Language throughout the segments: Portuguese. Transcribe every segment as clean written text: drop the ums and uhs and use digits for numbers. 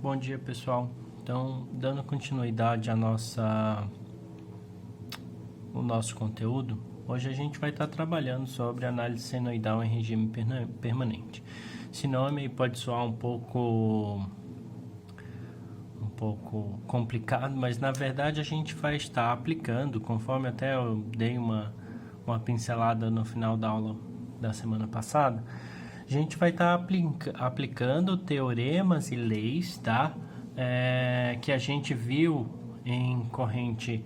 Bom dia, pessoal. Então, dando continuidade ao nosso conteúdo, hoje a gente vai estar trabalhando sobre análise senoidal em regime permanente. Esse nome pode soar um pouco complicado, mas na verdade a gente vai estar aplicando, conforme até eu dei uma pincelada no final da aula da semana passada. A gente vai estar aplicando teoremas e leis, tá? Que a gente viu em corrente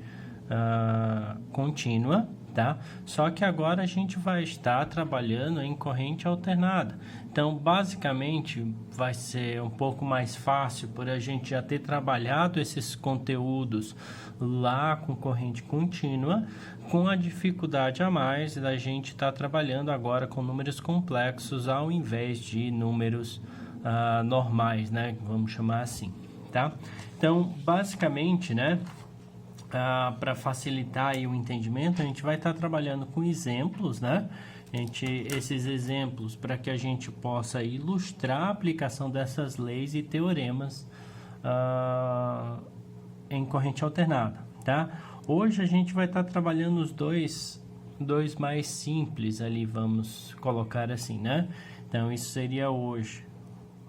contínua, tá? Só que agora a gente vai estar trabalhando em corrente alternada. Então, basicamente, vai ser um pouco mais fácil por a gente já ter trabalhado esses conteúdos lá com corrente contínua, com a dificuldade a mais da gente estar trabalhando agora com números complexos ao invés de números normais, né? Vamos chamar assim, tá? Então, basicamente, né? Para facilitar aí o entendimento, a gente vai estar trabalhando com exemplos, né? Esses exemplos para que a gente possa ilustrar a aplicação dessas leis e teoremas em corrente alternada, tá? Hoje a gente vai estar trabalhando os dois mais simples ali, vamos colocar assim, né? Então, isso seria hoje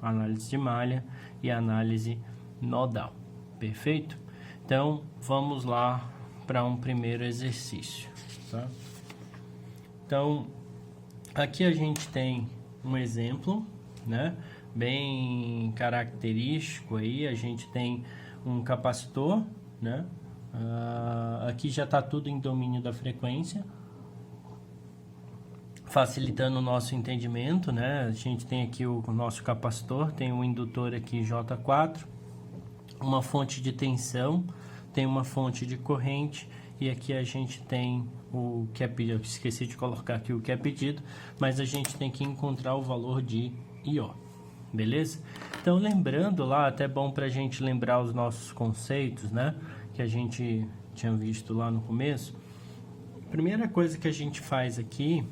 análise de malha e análise nodal, perfeito? Então, vamos lá para um primeiro exercício, tá? Então, aqui a gente tem um exemplo, né? Bem característico aí, a gente tem um capacitor, né? Aqui já está tudo em domínio da frequência, facilitando o nosso entendimento, né? A gente tem aqui o nosso capacitor, tem um indutor aqui J4, uma fonte de tensão, tem uma fonte de corrente, e aqui a gente tem o que é pedido. Eu esqueci de colocar aqui o que é pedido, mas a gente tem que encontrar o valor de I.O. Beleza? Então, lembrando lá, até bom para a gente lembrar os nossos conceitos, né? Que a gente tinha visto lá no começo. A primeira coisa que a gente faz aqui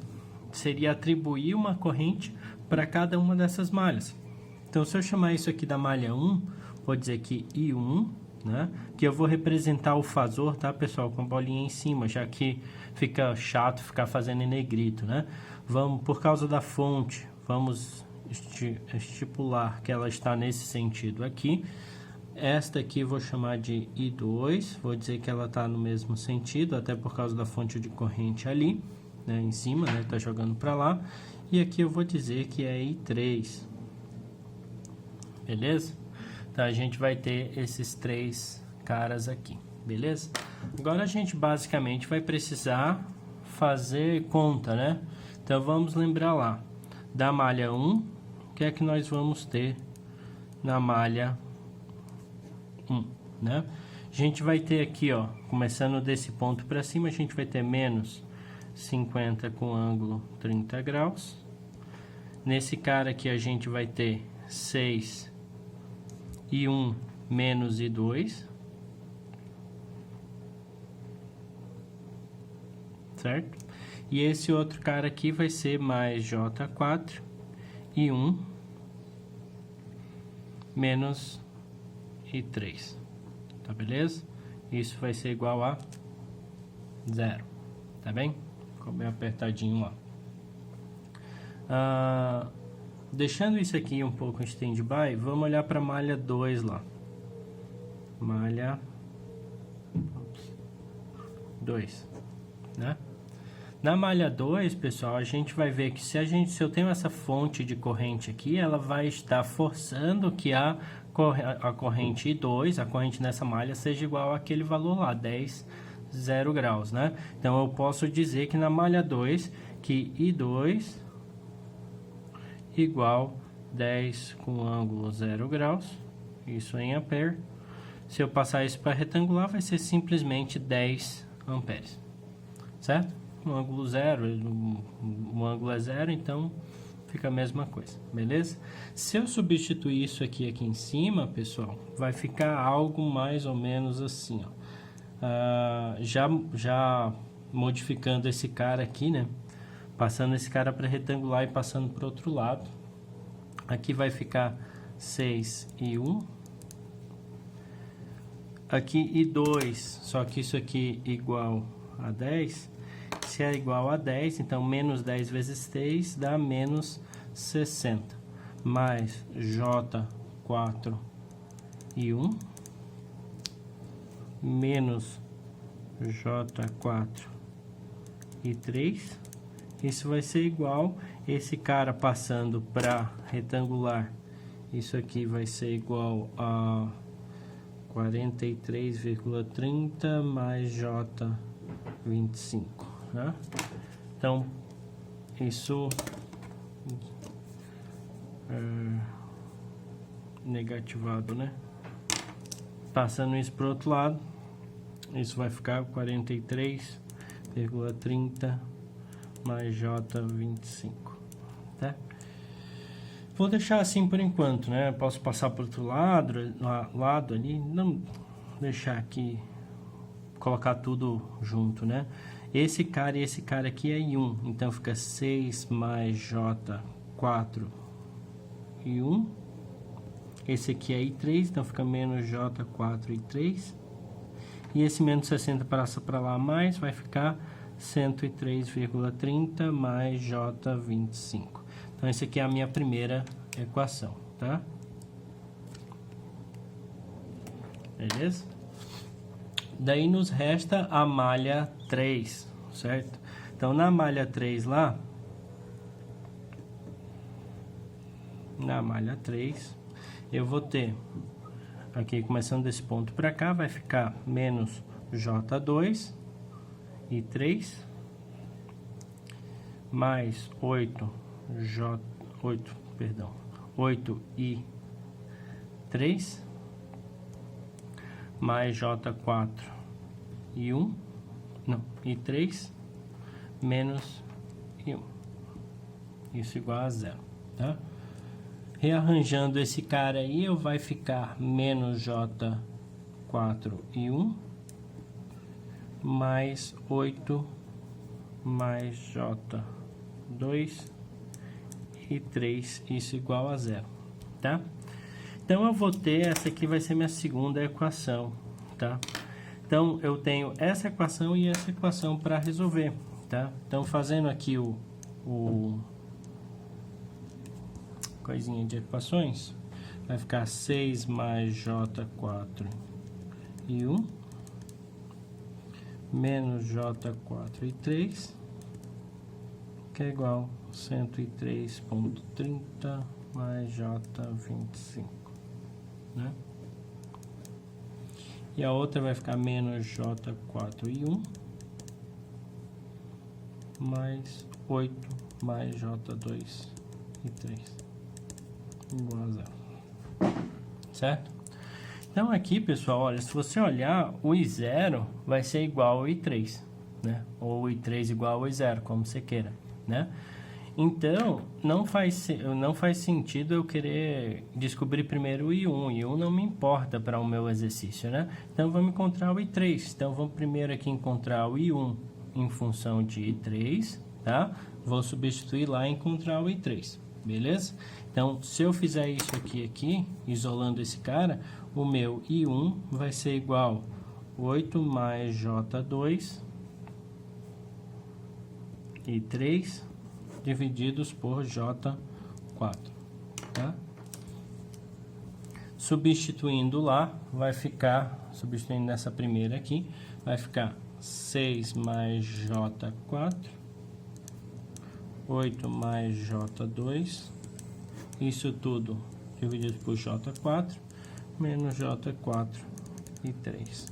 seria atribuir uma corrente para cada uma dessas malhas. Então, se eu chamar isso aqui da malha 1, vou dizer que I1, né? Que eu vou representar o fasor, tá, pessoal, com a bolinha em cima, já que fica chato ficar fazendo em negrito, né? Vamos, por causa da fonte, vamos estipular que ela está nesse sentido aqui. Esta aqui eu vou chamar de I2, vou dizer que ela está no mesmo sentido, até por causa da fonte de corrente ali, né, em cima, né, tá jogando para lá. E aqui eu vou dizer que é I3, beleza? Então, a gente vai ter esses três caras aqui, beleza? Agora, a gente basicamente vai precisar fazer conta, né? Então, vamos lembrar lá, da malha 1, o que é que nós vamos ter na malha 1, né? A gente vai ter aqui, ó, começando desse ponto para cima, a gente vai ter menos 50 com ângulo 30 graus. Nesse cara aqui, a gente vai ter 6 I1 menos I2, certo? E esse outro cara aqui vai ser mais J4 I1 menos I3, tá beleza? Isso vai ser igual a 0, tá bem? Ficou bem apertadinho lá. Deixando isso aqui um pouco em stand-by, vamos olhar para a malha 2 lá. Malha 2, né? Na malha 2, pessoal, a gente vai ver que se eu tenho essa fonte de corrente aqui, ela vai estar forçando que a corrente I2, a corrente nessa malha, seja igual àquele valor lá, 10, 0 graus, né? Então, eu posso dizer que na malha 2, que I2 igual 10 com ângulo 0 graus, isso em ampere. Se eu passar isso para retangular, vai ser simplesmente 10 amperes, certo? O ângulo 0, o ângulo é 0, então fica a mesma coisa, beleza? Se eu substituir isso aqui em cima, pessoal, vai ficar algo mais ou menos assim, ó. Já modificando esse cara aqui, né? Passando esse cara para retangular e passando para o outro lado. Aqui vai ficar 6 e 1 aqui e 2, só que isso aqui igual a 10, se é igual a 10, então menos 10 vezes 3 dá menos 60, mais J4 e 1, menos J4 e 3, isso vai ser igual, esse cara passando para retangular, isso aqui vai ser igual a 43,30 mais J25, né? Então, isso é negativado, né? Passando isso para o outro lado, isso vai ficar 43,30 mais J25, tá? Vou deixar assim por enquanto, né? Posso passar para o outro lado ali, não deixar aqui, colocar tudo junto, né? Esse cara e esse cara aqui é I1, então fica 6 mais J4 e 1. Esse aqui é I3, então fica menos J4 e 3. E esse menos 60 passa para lá mais, vai ficar 103,30 mais J25. Então, essa aqui é a minha primeira equação, tá? Beleza? Daí nos resta a malha 3, certo? Então, na malha 3 lá, na malha 3, eu vou ter, aqui começando desse ponto para cá, vai ficar menos J2 e 3, mais 8 e 3, mais J4 e 1, não, e 3, menos e 1, isso igual a 0, tá? Rearranjando esse cara aí, vai ficar menos J4 e 1, mais 8, mais J2 e 3, isso igual a 0, tá? Então, eu vou ter, essa aqui vai ser minha segunda equação, tá? Então, eu tenho essa equação e essa equação para resolver, tá? Então, fazendo aqui o coisinha de equações, vai ficar 6 mais J4 e 1, menos J4 e 3, que é igual a 103,30 mais J25, né? E a outra vai ficar menos J4 e 1, mais 8 mais J2 e 3, igual a 0, certo? Então aqui, pessoal, olha, se você olhar, o I0 vai ser igual ao I3, né? Ou o I3 igual ao I0, como você queira, né? Então, não faz sentido eu querer descobrir primeiro o I1. O I1 não me importa para o meu exercício, né? Então, vamos encontrar o I3. Então, vamos primeiro aqui encontrar o I1 em função de I3, tá? Vou substituir lá e encontrar o I3, beleza? Então, se eu fizer isso aqui, isolando esse cara, o meu I1 vai ser igual a 8 mais J2 e 3 divididos por J4, tá? Substituindo lá, vai ficar, substituindo nessa primeira aqui, vai ficar 6 mais J4, 8 mais J2, isso tudo dividido por J4, menos J4 e 3,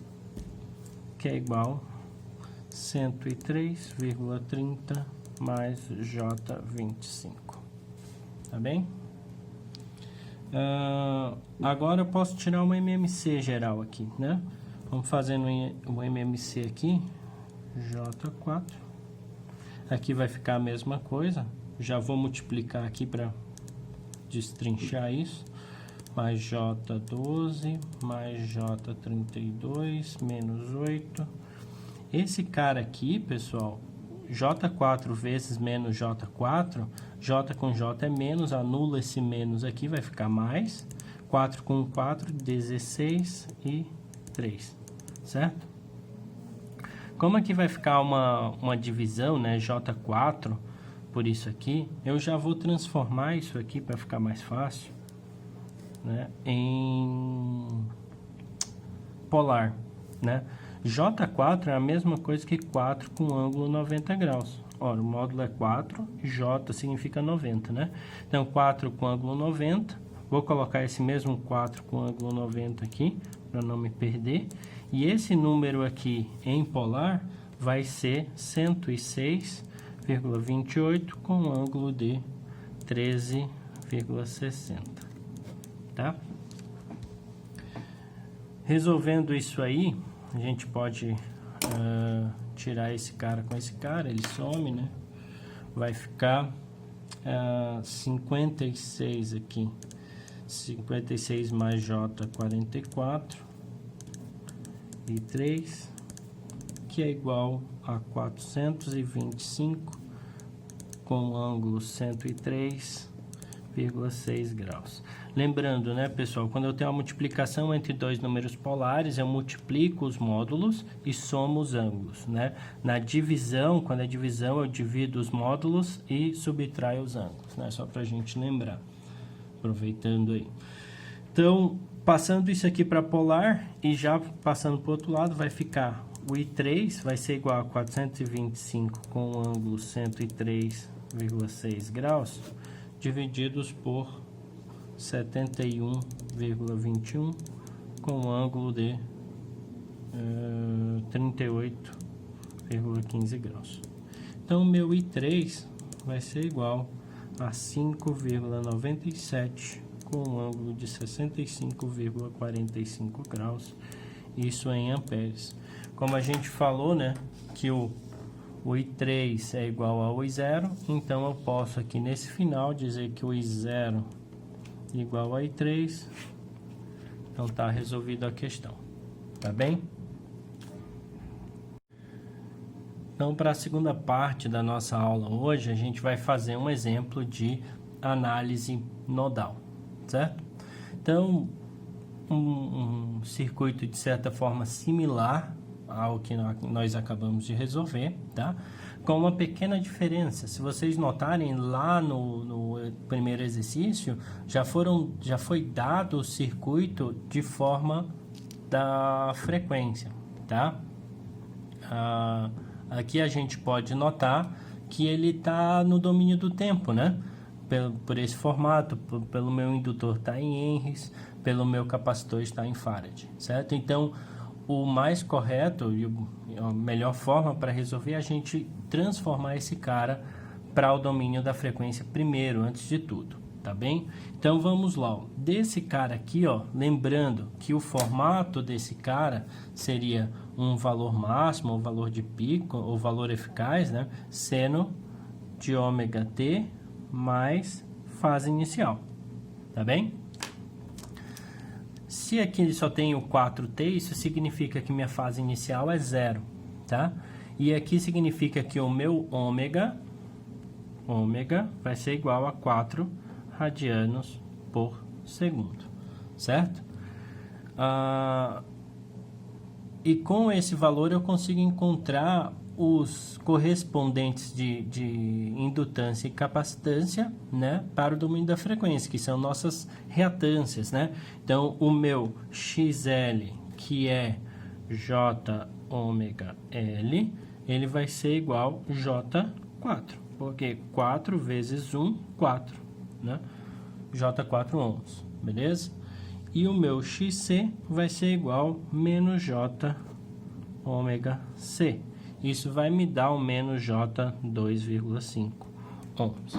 que é igual a 103,30 mais J25, tá bem? Agora eu posso tirar uma MMC geral aqui, né? Vamos fazendo o MMC aqui, J4, aqui vai ficar a mesma coisa, já vou multiplicar aqui para destrinchar isso, mais J12, mais J32, menos 8, esse cara aqui, pessoal, J4 vezes menos J4, J com J é menos, anula esse menos aqui, vai ficar mais, 4 com 4, 16 e 3, certo? Como aqui vai ficar uma divisão, né, J4, por isso aqui, eu já vou transformar isso aqui para ficar mais fácil, né, em polar, né? J4 é a mesma coisa que 4 com ângulo 90 graus. Ora, o módulo é 4, J significa 90, né? Então, 4 com ângulo 90, vou colocar esse mesmo 4 com ângulo 90 aqui, para não me perder. E esse número aqui em polar vai ser 106,28 com ângulo de 13,60, tá? Resolvendo isso aí, a gente pode tirar esse cara com esse cara, ele some, né? Vai ficar 56 aqui, 56 mais J, 44 e 3, que é igual a 425 com ângulo 103,6 graus. Lembrando, né, pessoal, quando eu tenho uma multiplicação entre dois números polares, eu multiplico os módulos e somo os ângulos, né? Na divisão, quando é divisão, eu divido os módulos e subtraio os ângulos, né? Só para a gente lembrar, aproveitando aí. Então, passando isso aqui para polar e já passando para o outro lado, vai ficar o I3 vai ser igual a 425 com o ângulo 103,6 graus, divididos por 71,21 com ângulo de 38,15 graus. Então, o meu I3 vai ser igual a 5,97 com ângulo de 65,45 graus, isso em amperes. Como a gente falou, né, que o I3 é igual ao I0, então eu posso aqui nesse final dizer que o I0 igual a I3, então tá resolvida a questão, tá bem? Então, para a segunda parte da nossa aula hoje, a gente vai fazer um exemplo de análise nodal, certo? Então, um circuito de certa forma similar ao que nós acabamos de resolver, tá? Com uma pequena diferença. Se vocês notarem, lá no primeiro exercício, já foi dado o circuito de forma da frequência, tá? Aqui a gente pode notar que ele está no domínio do tempo, né? Por esse formato, pelo meu indutor está em Henrys, pelo meu capacitor está em Farad, certo? Então, o mais correto e a melhor forma para resolver é a gente transformar esse cara para o domínio da frequência primeiro, antes de tudo, tá bem? Então vamos lá, ó. Desse cara aqui, ó, lembrando que o formato desse cara seria um valor máximo, ou valor de pico, ou valor eficaz, né? Seno de ômega t mais fase inicial, tá bem? Se aqui ele só tem o 4t, isso significa que minha fase inicial é 0, tá? E aqui significa que o meu ômega vai ser igual a 4 radianos por segundo, certo? E com esse valor eu consigo encontrar os correspondentes de indutância e capacitância, né, para o domínio da frequência, que são nossas reatâncias, né? Então, o meu XL, que é J ômega L, ele vai ser igual a J4, porque 4 vezes 1, 4, né? J4 ohms, beleza? E o meu XC vai ser igual a menos J ômega C. Isso vai me dar o menos J 2,5 ohms,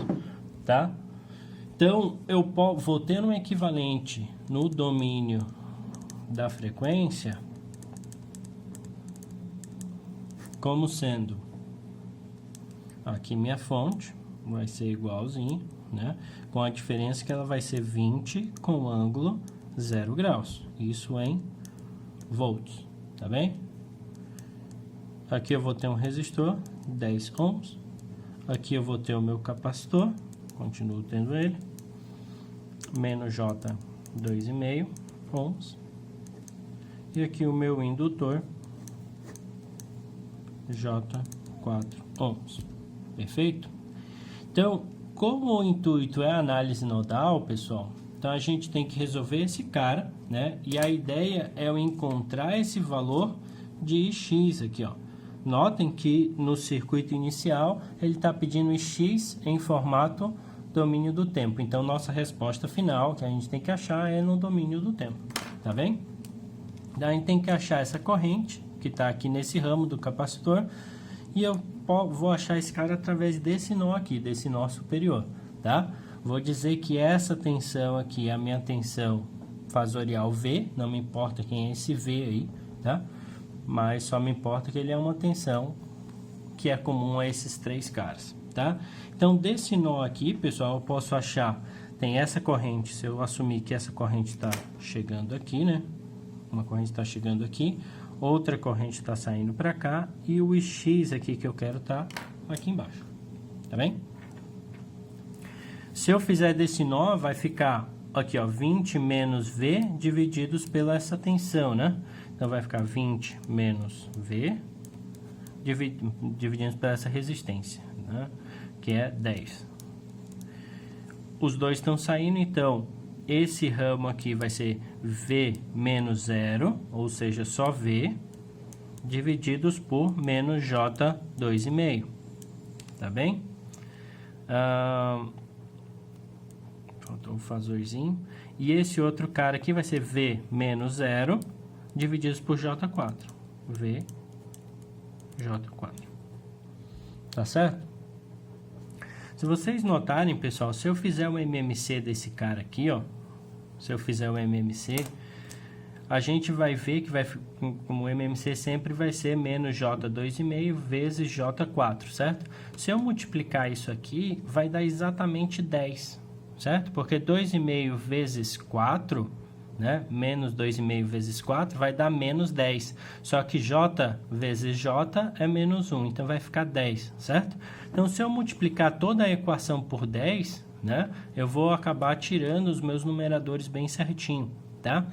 tá? Então, eu vou ter um equivalente no domínio da frequência como sendo aqui minha fonte vai ser igualzinho, né? Com a diferença que ela vai ser 20 com ângulo 0 graus. Isso em volts, tá bem? Aqui eu vou ter um resistor, 10 ohms. Aqui eu vou ter o meu capacitor, continuo tendo ele, menos J 2,5 ohms. e aqui o meu indutor J4 ohms. Perfeito? Então, como o intuito é a análise nodal, pessoal, então a gente tem que resolver esse cara, né? E a ideia é eu encontrar esse valor de X aqui, ó. Notem que no circuito inicial ele está pedindo X em formato domínio do tempo. Então, nossa resposta final que a gente tem que achar é no domínio do tempo. Tá bem? Daí a gente tem que achar essa corrente que está aqui nesse ramo do capacitor. E eu vou achar esse cara através desse nó aqui, desse nó superior, tá? Vou dizer que essa tensão aqui é a minha tensão fasorial V, não me importa quem é esse V aí, tá? Mas só me importa que ele é uma tensão que é comum a esses três caras, tá? Então, desse nó aqui, pessoal, eu posso achar, tem essa corrente, se eu assumir que essa corrente está chegando aqui, né? Uma corrente está chegando aqui, outra corrente está saindo para cá e o X aqui que eu quero tá aqui embaixo, tá bem? Se eu fizer desse nó, vai ficar aqui, ó, 20 menos V divididos pela essa tensão, né? Então, vai ficar 20 menos V divididos pela essa resistência, né? Que é 10. Os dois estão saindo, então, esse ramo aqui vai ser V menos 0, ou seja, só V, divididos por menos J 2,5. Tá bem? Faltou o fasorzinho. E esse outro cara aqui vai ser V menos 0, divididos por J4. V, J4. Tá certo? Se vocês notarem, pessoal, se eu fizer o MMC desse cara aqui, ó, se eu fizer o MMC, a gente vai ver que como o MMC sempre vai ser menos J 2,5 vezes J4, certo? Se eu multiplicar isso aqui, vai dar exatamente 10, certo? Porque 2,5 vezes 4, né? Menos 2,5 vezes 4 vai dar menos 10. Só que J vezes J é menos 1, então vai ficar 10, certo? Então, se eu multiplicar toda a equação por 10, né? Eu vou acabar tirando os meus numeradores bem certinho, tá?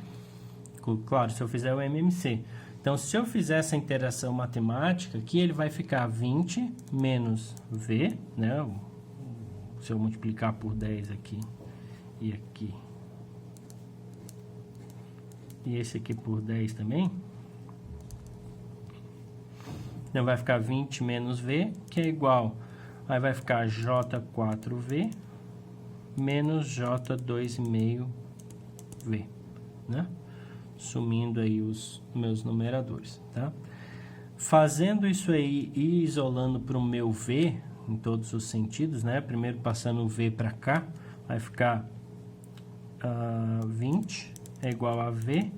Claro, se eu fizer o MMC. Então, se eu fizer essa interação matemática, aqui ele vai ficar 20 menos V, né? Se eu multiplicar por 10 aqui e aqui, e esse aqui por 10 também, então vai ficar 20 menos V, que é igual, aí vai ficar J4V menos J2,5V, né? Sumindo aí os meus numeradores, tá? Fazendo isso aí e isolando para o meu V, em todos os sentidos, né? Primeiro passando o V para cá, vai ficar 20 é igual a V,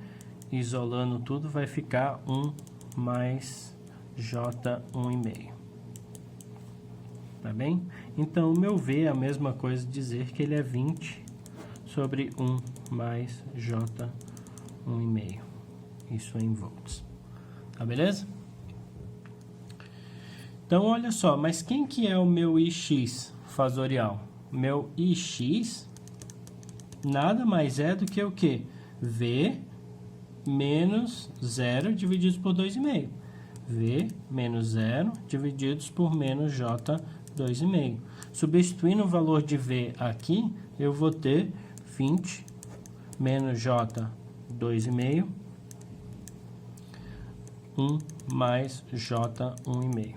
isolando tudo vai ficar 1 mais J1,5. Tá bem? Então, o meu V é a mesma coisa dizer que ele é 20 sobre 1 mais J1,5. Isso em volts. Tá beleza? Então, olha só, mas quem que é o meu Ix fasorial? Meu Ix nada mais é do que o quê? V menos 0 divididos por 2,5. V menos 0 divididos por menos J 2,5. Substituindo o valor de V aqui, eu vou ter 20 menos J 2,5, 1 mais J 1,5.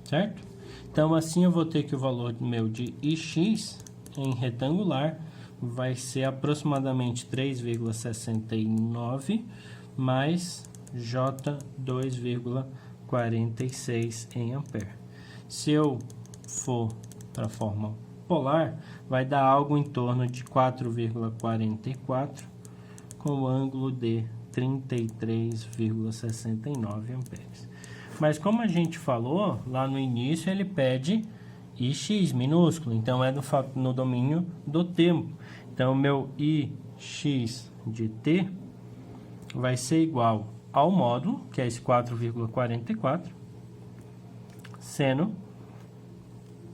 Certo? Então, assim eu vou ter que o valor meu de Ix em retangular vai ser aproximadamente 3,69 mais J 2,46 em ampere. Se eu for para a forma polar, vai dar algo em torno de 4,44 com ângulo de 33,69 amperes. Mas como a gente falou, lá no início ele pede Ix minúsculo, então é no domínio do tempo. Então, meu Ix de t vai ser igual ao módulo, que é esse 4,44, seno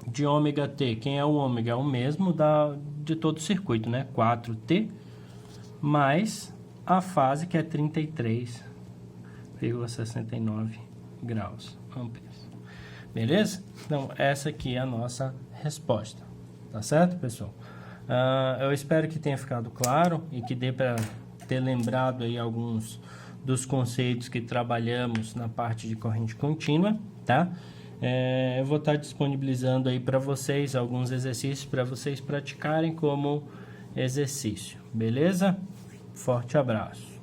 de ômega t. Quem é o ômega? É o mesmo de todo o circuito, né? 4t mais a fase, que é 33,69 graus amperes. Beleza? Então, essa aqui é a nossa resposta. Tá certo, pessoal? Eu espero que tenha ficado claro e que dê para ter lembrado aí alguns dos conceitos que trabalhamos na parte de corrente contínua, tá? Eu vou estar disponibilizando aí para vocês alguns exercícios para vocês praticarem como exercício, beleza? Forte abraço.